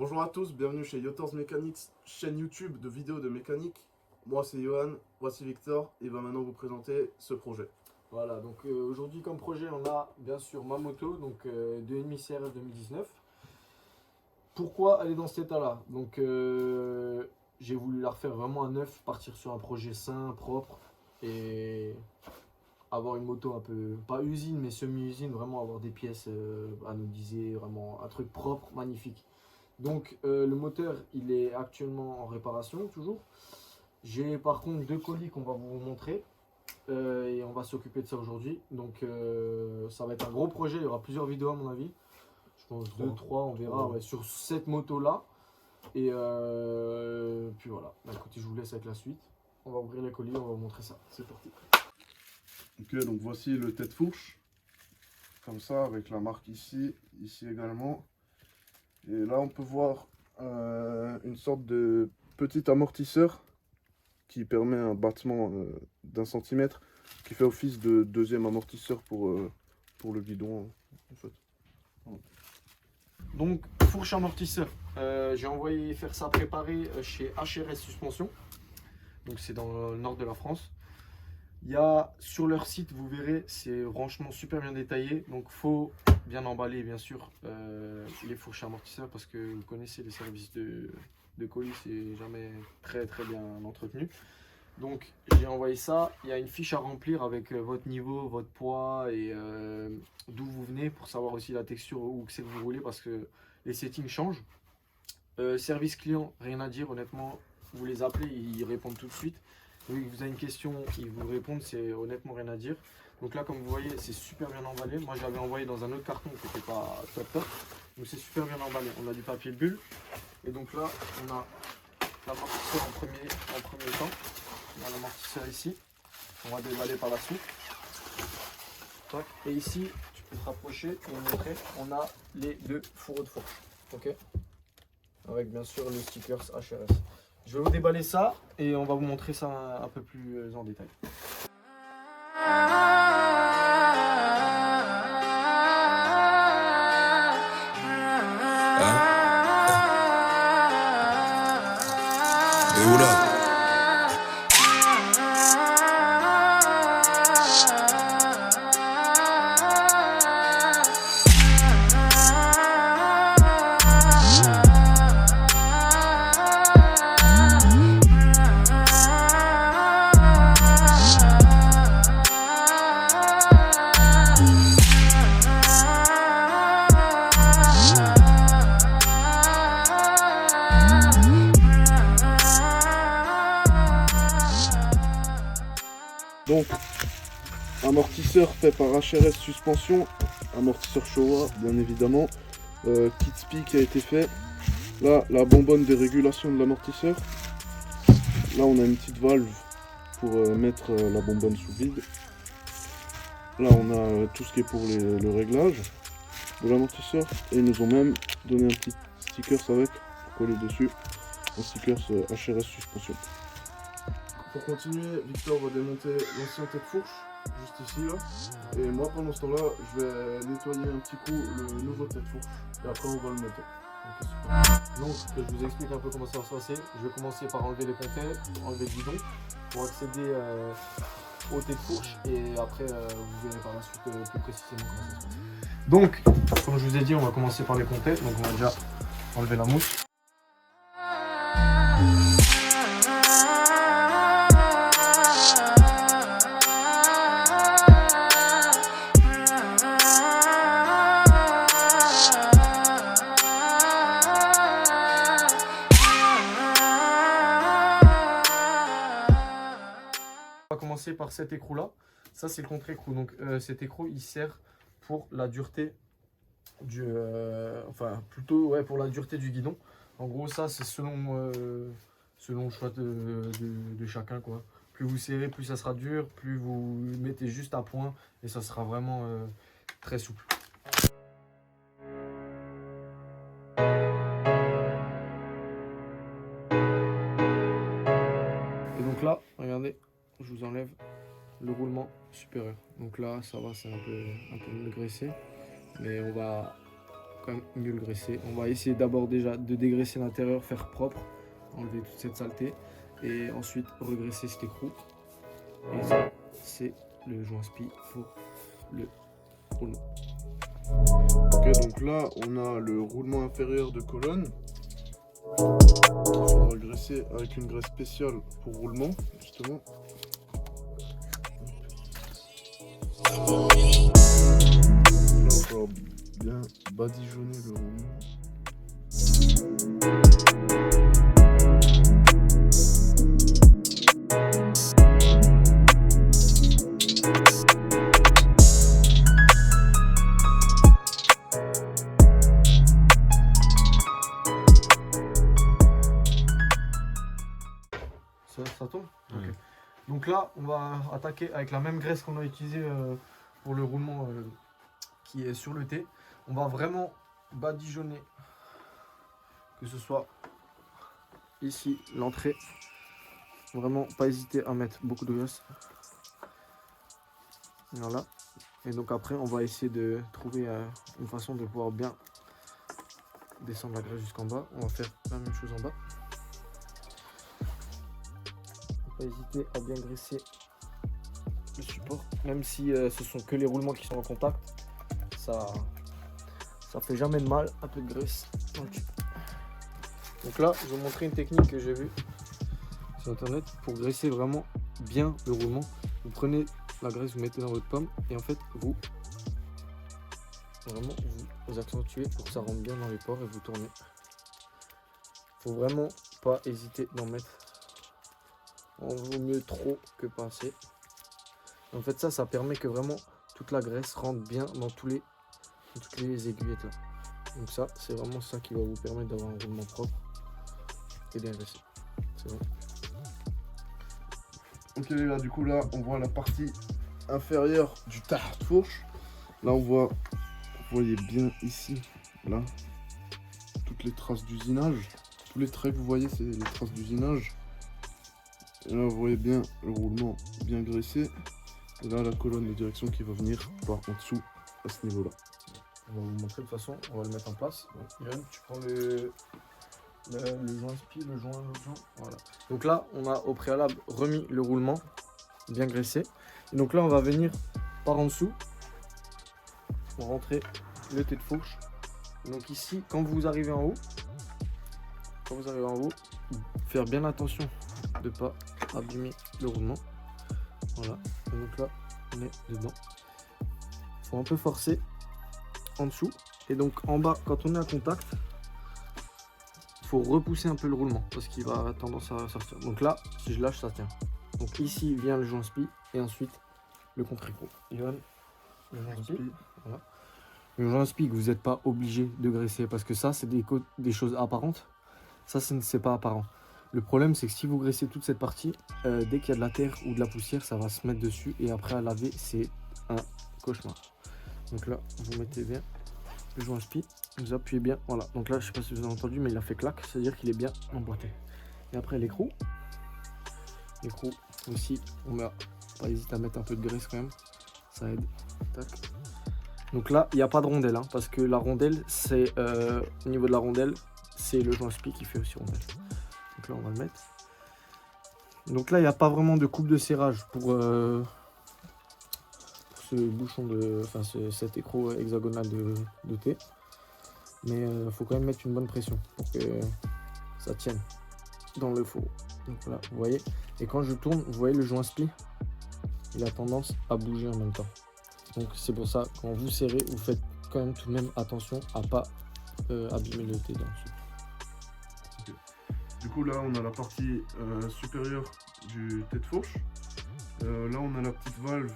Bonjour à tous, bienvenue chez Yotors Mechanics, chaîne YouTube de vidéos de mécanique. Moi c'est Johan, voici Victor, il va maintenant vous présenter ce projet. Voilà, donc aujourd'hui comme projet on a bien sûr ma moto, donc 2.5 CRF 2019. Pourquoi elle est dans cet état là? Donc j'ai voulu la refaire vraiment à neuf, partir sur un projet sain, propre et avoir une moto un peu, pas usine mais semi-usine, vraiment avoir des pièces anodisées, vraiment un truc propre, magnifique. Donc le moteur il est actuellement en réparation toujours. J'ai par contre deux colis qu'on va vous montrer. Et on va s'occuper de ça aujourd'hui. Donc ça va être un gros projet, il y aura plusieurs vidéos à mon avis. Je pense 2-3, on verra ouais, sur cette moto là. Et puis voilà. Bah, écoutez, je vous laisse avec la suite. On va ouvrir les colis, on va vous montrer ça. C'est parti. Ok, donc voici le tête-fourche. Comme ça, avec la marque ici, ici également. Et là on peut voir une sorte de petit amortisseur qui permet un battement d'1 centimètre, qui fait office de deuxième amortisseur pour le guidon en fait. Voilà. Donc fourche amortisseur, j'ai envoyé faire ça préparer chez HRS Suspension. Donc c'est dans le nord de la France. Il y a sur leur site, vous verrez, c'est franchement super bien détaillé. Donc faut bien emballer bien sûr les fourches amortisseurs parce que vous connaissez les services de colis, c'est jamais très bien entretenu. Donc j'ai envoyé ça, il y a une fiche à remplir avec votre niveau, votre poids et d'où vous venez pour savoir aussi la texture où c'est que vous roulez parce que les settings changent. Service client, rien à dire honnêtement, vous les appelez, ils répondent tout de suite. Oui, vous avez une question, ils vous répondent, c'est honnêtement rien à dire. Donc là, comme vous voyez, c'est super bien emballé. Moi, j'avais envoyé dans un autre carton qui n'était pas top. Donc c'est super bien emballé. On a du papier bulle. Et donc là, on a l'amortisseur en premier temps. On a l'amortisseur ici. On va déballer par la suite. Et ici, tu peux te rapprocher et montrer, on a les deux fourreaux de fourche. Ok, avec bien sûr le stickers HRS. Je vais vous déballer ça et on va vous montrer ça un peu plus en détail. Et oula. Donc, amortisseur fait par HRS Suspension, amortisseur Showa bien évidemment, kit spi qui a été fait. Là, la bonbonne des régulations de l'amortisseur. Là, on a une petite valve pour mettre la bonbonne sous vide. Là, on a tout ce qui est pour le réglage de l'amortisseur. Et ils nous ont même donné un petit sticker avec pour coller dessus. Un sticker HRS Suspension. Pour continuer, Victor va démonter l'ancien tête-fourche, juste ici là. Et moi pendant ce temps-là, je vais nettoyer un petit coup le nouveau tête-fourche. Et après on va le monter. Donc je vous explique un peu comment ça va se passer. Je vais commencer par enlever les pontets, enlever le guidon pour accéder au tête-fourche. Et après vous verrez par la suite plus précisément comment ça se passe. Donc, comme je vous ai dit, on va commencer par les pontets. Donc on va déjà enlever la mousse. On va commencer par cet écrou là. Ça c'est le contre-écrou. Donc cet écrou il sert pour la dureté du enfin plutôt ouais pour la dureté du guidon. En gros ça c'est selon le choix de chacun quoi. Plus vous serrez, plus ça sera dur, plus vous mettez juste à point et ça sera vraiment très souple. Et donc là, regardez, je vous enlève le roulement supérieur. Donc là, ça va, c'est un peu graissé. Mais on va quand même mieux le graisser. On va essayer d'abord déjà de dégraisser l'intérieur, faire propre, enlever toute cette saleté et ensuite regraisser cet écrou. Et ça, c'est le joint spi pour le roulement. Ok, donc là, on a le roulement inférieur de colonne. Il faudra graisser avec une graisse spéciale pour roulement, justement. Là, il va falloir bien badigeonner le roulement. Ça tombe. Ouais. Ok. Donc là, on va attaquer avec la même graisse qu'on a utilisée pour le roulement qui est sur le T. On va vraiment badigeonner, que ce soit ici, l'entrée. Vraiment pas hésiter à mettre beaucoup de graisse. Voilà. Et donc après, on va essayer de trouver une façon de pouvoir bien descendre la graisse jusqu'en bas. On va faire la même chose en bas. Pas hésiter à bien graisser le support, même si ce sont que les roulements qui sont en contact, ça fait jamais de mal, un peu de graisse dans le tube. Donc là, je vais vous montrer une technique que j'ai vue sur internet pour graisser vraiment bien le roulement. Vous prenez la graisse, vous mettez dans votre pomme et en fait vous accentuez pour que ça rentre bien dans les pores et vous tournez. Faut vraiment pas hésiter d'en mettre. On vaut mieux trop que pas assez. En fait ça permet que vraiment toute la graisse rentre bien dans toutes les aiguillettes là. Donc ça c'est vraiment ça qui va vous permettre d'avoir un roulement propre et bien graissé. C'est bon. Ok les gars, du coup là on voit la partie inférieure du tarte-fourche. Là on voit, vous voyez bien ici, là, toutes les traces d'usinage. Tous les traits que vous voyez c'est les traces d'usinage. Et là vous voyez bien le roulement bien graissé. Et là la colonne de direction qui va venir par en dessous à ce niveau là. On va vous montrer de toute façon, on va le mettre en place. Donc, Yann, tu prends le joint spi, le joint, voilà. Donc là, on a au préalable remis le roulement bien graissé. Et donc là, on va venir par en dessous pour rentrer le T de fourche. Donc ici, quand vous arrivez en haut, faire bien attention de ne pas abîmer le roulement. Voilà. Et donc là, on est dedans. Il faut un peu forcer en dessous. Et donc en bas, quand on est à contact, il faut repousser un peu le roulement parce qu'il va tendance à sortir. Donc là, si je lâche, ça tient. Donc ici vient le joint spi et ensuite le contre-écrou. Le joint spi, voilà. Le joint spi que vous n'êtes pas obligé de graisser parce que ça, c'est des choses apparentes. Ça, c'est pas apparent. Le problème, c'est que si vous graissez toute cette partie, dès qu'il y a de la terre ou de la poussière, ça va se mettre dessus et après à laver, c'est un cauchemar. Donc là, vous mettez bien le joint spi, vous appuyez bien, voilà. Donc là, je sais pas si vous avez entendu, mais il a fait clac, c'est-à-dire qu'il est bien emboîté. Et après l'écrou aussi, on va pas hésiter à mettre un peu de graisse quand même, ça aide. Tac. Donc là, il n'y a pas de rondelle, hein, parce que la rondelle, c'est au niveau de la rondelle, c'est le joint spi qui fait aussi rondelle. Donc là, on va le mettre. Donc là, il n'y a pas vraiment de coupe de serrage pour ce bouchon cet écrou hexagonal de thé. Mais il faut quand même mettre une bonne pression pour que ça tienne dans le four. Donc là, vous voyez. Et quand je tourne, vous voyez le joint spi, il a tendance à bouger en même temps. Donc c'est pour ça, quand vous serrez, vous faites quand même tout de même attention à ne pas abîmer le thé dans le dessous. Du coup là on a la partie supérieure du tête fourche. Là on a la petite valve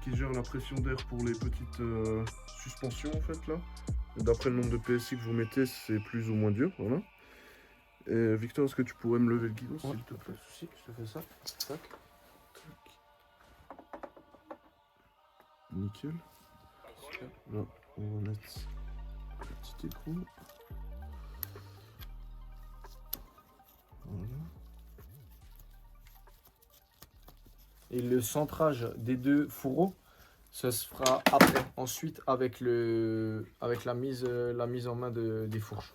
qui gère la pression d'air pour les petites suspensions en fait là. D'après le nombre de PSI que vous mettez, c'est plus ou moins dur, voilà. Et Victor, est-ce que tu pourrais me lever le guidon s'il te plaît? Si, je te fais ça. Tac. Nickel. Là on va mettre le petit écrou. Voilà. Et le centrage des deux fourreaux, ce se fera après, ensuite avec la mise en main des fourches.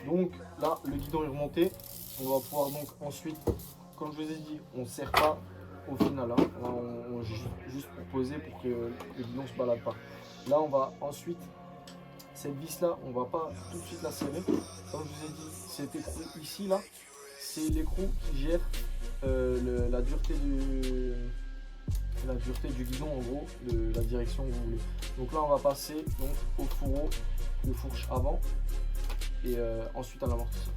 Donc là, le guidon est remonté. On va pouvoir donc ensuite, comme je vous ai dit, on ne serre pas au final. Hein. Là, on juste pour poser pour que le guidon ne se balade pas. Là, on va ensuite, cette vis là, on ne va pas tout de suite la serrer. Comme je vous ai dit, cet écrou ici là, c'est l'écrou qui gère la dureté du guidon, en gros, de la direction que vous voulez. Donc là, on va passer donc au fourreau de fourche avant et ensuite à l'amortisseur.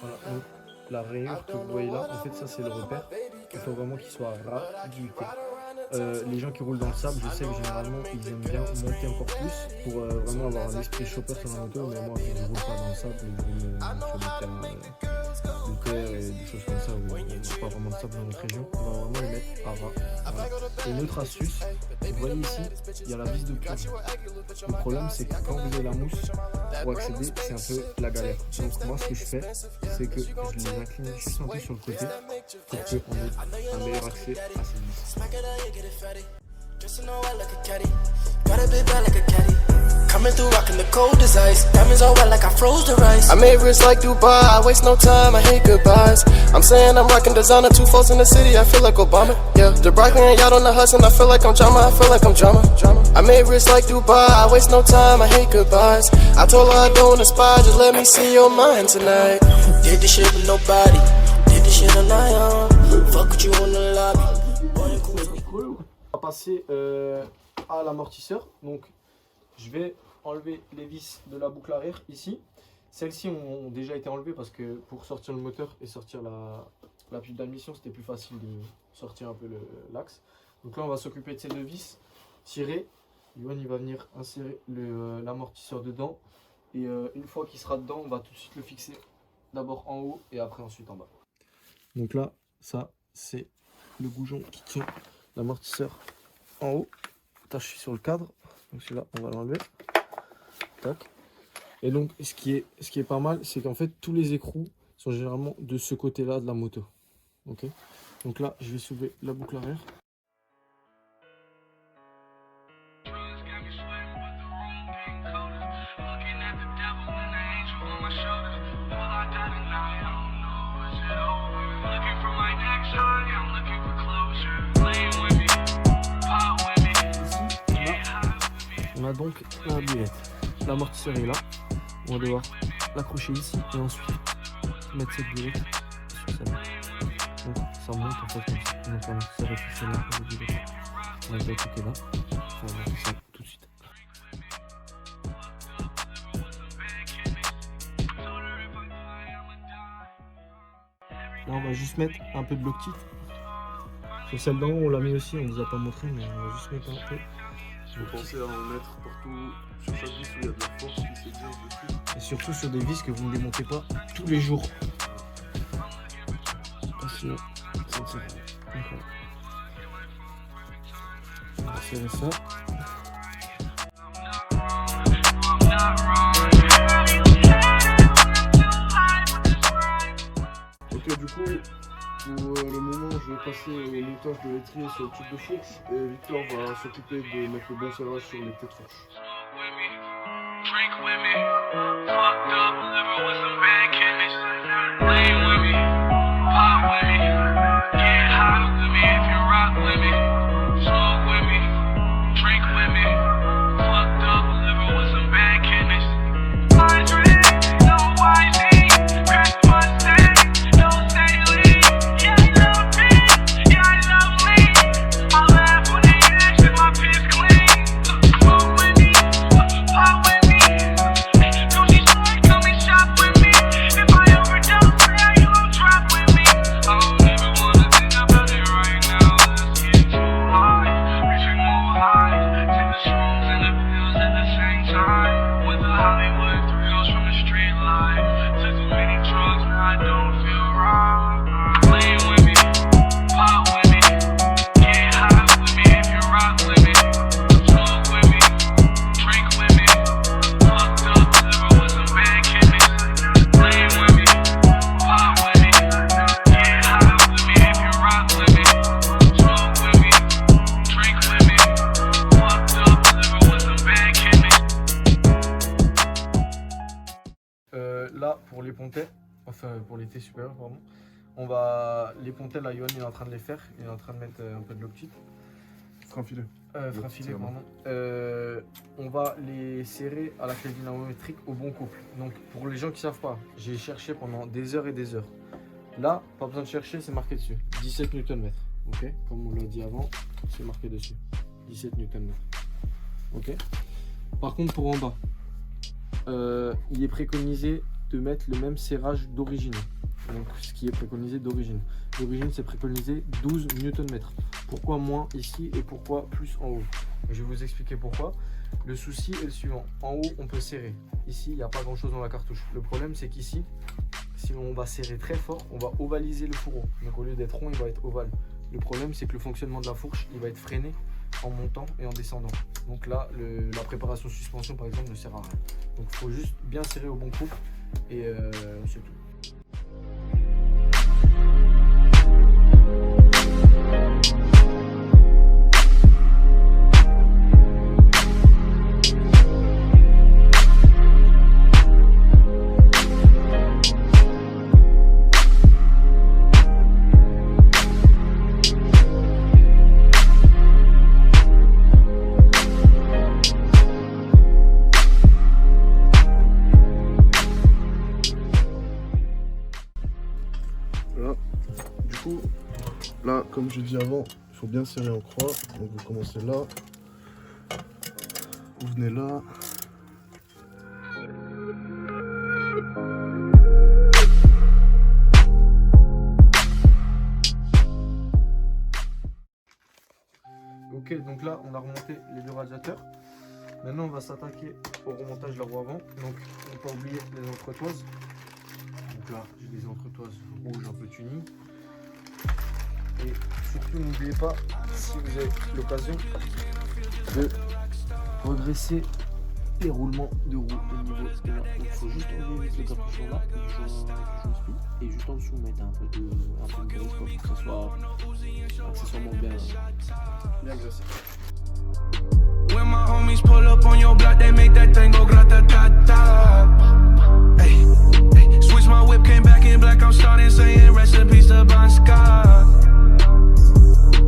Voilà, donc la rayure que vous voyez là, en fait ça c'est le repère. Il faut vraiment qu'il soit ras du côté. Les gens qui roulent dans le sable, je sais que généralement ils aiment bien monter encore plus pour vraiment avoir un esprit chopper sur la moto, mais moi je ne roule pas dans le sable, je roule sur des terres et des choses comme ça où il n'y a pas vraiment de sable dans notre région. On va vraiment les mettre à ras. Voilà. Et une autre astuce, vous voyez ici, il y a la vis de purge. Le problème c'est que quand vous avez la mousse, pour accéder c'est un peu la galère. Donc moi ce que je fais, c'est que je les incline juste un peu sur le côté pour qu'on ait un meilleur accès à ces vis. Just know I like a caddy, got a big bag like a caddy. Coming through rockin' the cold as ice. Diamonds all wet like I froze the rice. I made wrists like Dubai, I waste no time, I hate goodbyes. I'm saying I'm rockin' designer, 2 folks in the city, I feel like Obama. Yeah, the Broccoli and yacht on the Hudson, I feel like I'm drama, I feel like I'm drama. I made wrists like Dubai, I waste no time, I hate goodbyes. I told her I don't aspire, just let me see your mind tonight. Did this shit with nobody, did this shit on my own. Fuck with you on the lobby. On va passer à l'amortisseur. Donc je vais enlever les vis de la boucle arrière ici. Celles-ci ont déjà été enlevées parce que pour sortir le moteur et sortir la pile d'admission, c'était plus facile de sortir un peu l'axe. Donc là on va s'occuper de ces 2 vis, tirer. Yoann il va venir insérer l'amortisseur dedans. Et une fois qu'il sera dedans, on va tout de suite le fixer d'abord en haut et après ensuite en bas. Donc là, ça c'est le goujon qui tient l'amortisseur en haut, attaché sur le cadre. Donc celui-là, on va l'enlever. Tac. Et donc, ce qui est pas mal, c'est qu'en fait, tous les écrous sont généralement de ce côté-là de la moto. Ok. Donc là, je vais soulever la boucle arrière. On a donc la billette. L'amortisseur est là. On va devoir l'accrocher ici et ensuite mettre cette billette sur celle-là. Donc ça monte en fait comme ça. Donc l'amortisseur est fixé là. On va déjà cliquer là. On va mettre ça tout de suite. Là on va juste mettre un peu de bloc kit. Sur celle d'en haut on l'a mis aussi, on ne vous a pas montré mais on va juste mettre un peu. Je vais penser à en mettre partout sur chaque vis où il y a de la force qui s'exerce dessus. Et surtout sur des vis que vous ne démontez pas tous les jours. Sinon, ça ne sert à rien. On va serrer ça. Ok, du coup, pour le moment, je vais passer au montage de l'étrier sur le tube de fourche et Victor va s'occuper de mettre le bon serrage sur les têtes fourches. Drink with me, fucked up, living with some bad kidneys. Lean with me, pop with me, get high with me if you rock with me. Smoke with me, drink with me, fuck pontets, enfin pour les T supérieurs, pardon. Les pontets, là, Yoann il est en train de les faire, il est en train de mettre un peu de l'optique. Frein filet. Frein filet, pardon. On va les serrer à la clé dynamométrique au bon couple. Donc pour les gens qui ne savent pas, j'ai cherché pendant des heures et des heures. Là, pas besoin de chercher, c'est marqué dessus. 17 Nm. Ok, comme on l'a dit avant, c'est marqué dessus. 17 Nm. Ok. Par contre, pour en bas, il est préconisé de mettre le même serrage d'origine. Donc, ce qui est préconisé d'origine. D'origine, c'est préconisé 12 Nm. Pourquoi moins ici et pourquoi plus en haut? Je vais vous expliquer pourquoi. Le souci est le suivant. En haut, on peut serrer. Ici, il n'y a pas grand-chose dans la cartouche. Le problème, c'est qu'ici, si on va serrer très fort, on va ovaliser le fourreau. Donc, au lieu d'être rond, il va être ovale. Le problème, c'est que le fonctionnement de la fourche, il va être freiné en montant et en descendant. Donc là, la préparation suspension, par exemple, ne sert à rien. Donc, il faut juste bien serrer au bon couple et c'est tout. Voilà. Du coup, là, comme je dis avant, il faut bien serrer en croix. Donc vous commencez là. Vous venez là. Ok, donc là, on a remonté les deux radiateurs. Maintenant, on va s'attaquer au remontage de la roue avant. Donc, on peut oublier les entretoises. Donc là, j'ai des entretoises rouges un peu tuning. Et surtout, n'oubliez pas, si vous avez l'occasion, de redresser les roulements de roue au niveau de là. Donc, il faut juste enlever ce capuchon là, et juste en dessous, mettre un peu de graisse pour que ça soit accessoirement bien graissé. When my homies pull up on your block, they make that thing go grata-ta-ta. Ay, ay. Switch my whip, came back in black, I'm starting saying recipes to Bon Scott.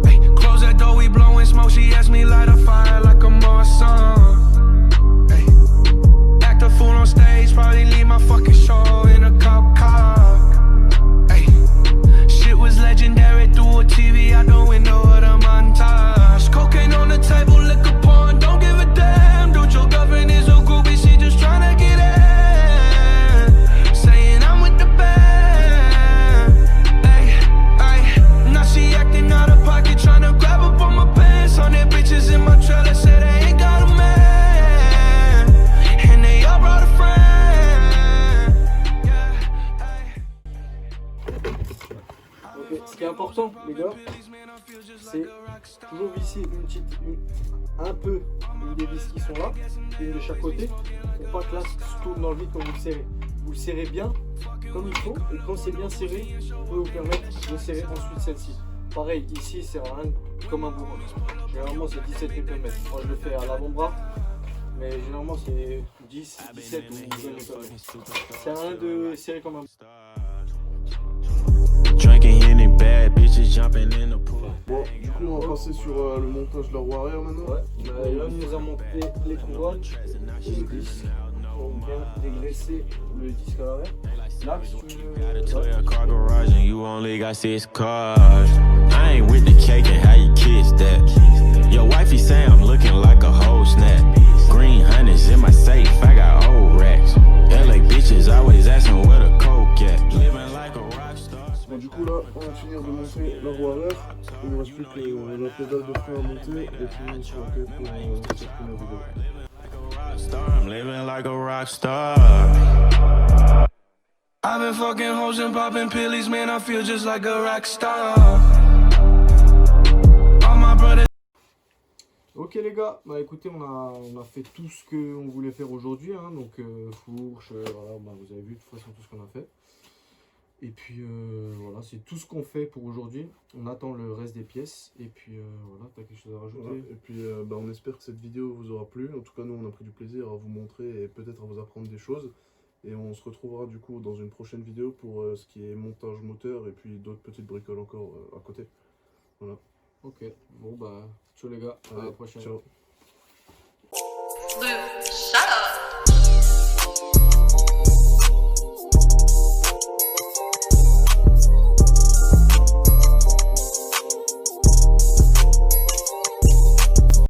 Ay, close that door, we blowing smoke, she asked me light a fire like a Marsan. Ay, act a fool on stage, probably leave my fucking show in a cop car. Ay, shit was legendary, through a TV out the window of the montage. Cocaine on the table, liquor porn, don't give a damn. Dude, your girlfriend is a groupie, she just tryna get in. Saying I'm with the band. Ay, ay, now she acting out of pocket, tryna grab up on my pants. On their bitches in my trailer, say they ain't got a man. And they all brought a friend. Yeah, ay. Ok, ce qui est important, les gars, c'est toujours visser un peu une des vis qui sont là, une de chaque côté, pour pas que là se tourne dans le vide quand vous le serrez. Vous le serrez bien, comme il faut, et quand c'est bien serré, vous pouvez vous permettre de serrer ensuite celle-ci. Pareil, ici, c'est rien comme un bourrin. Généralement, c'est 17 Nm. Moi, je le fais à l'avant-bras, mais généralement, c'est 10, 17 ou 12 Nm. C'est rien de serrer comme un bourrin. Drinking any bad bitches jumping in the pool. Bon, du coup, on va passer sur le montage de la roue arrière maintenant. Ouais, là, il nous a monté les couronnes et le disque. On vient dégraisser le disque à l'arrière. Là, si tu Got a veux. 12 car garage and you only got 6 cars. I ain't with the cake and how you kiss that. Your wifey say I'm looking like a whole snap. Green honey's in my safe, I got old racks. LA bitches always asking where the coke at. Living like a rock star. Bon, du coup, là, on va finir de monter la roue arrière. Il ne reste plus que la pédale de frein à monter et puis on se fait pour cette première vidéo. I'm living like a rock star. I've been fucking hoes and popping pillies, man, I feel just like a rock star. All my brothers. Ok les gars, bah écoutez, on a fait tout ce qu'on voulait faire aujourd'hui, hein, donc fourche, voilà, bah, vous avez vu de toute façon tout ce qu'on a fait. Et puis voilà, c'est tout ce qu'on fait pour aujourd'hui. On attend le reste des pièces et puis voilà, t'as quelque chose à rajouter? Voilà. Et puis bah, on espère que cette vidéo vous aura plu. En tout cas, nous on a pris du plaisir à vous montrer et peut-être à vous apprendre des choses. Et on se retrouvera du coup dans une prochaine vidéo pour ce qui est montage moteur et puis d'autres petites bricoles encore à côté. Voilà. Ok, bon bah, ciao les gars, à la Allez, prochaine. ciao.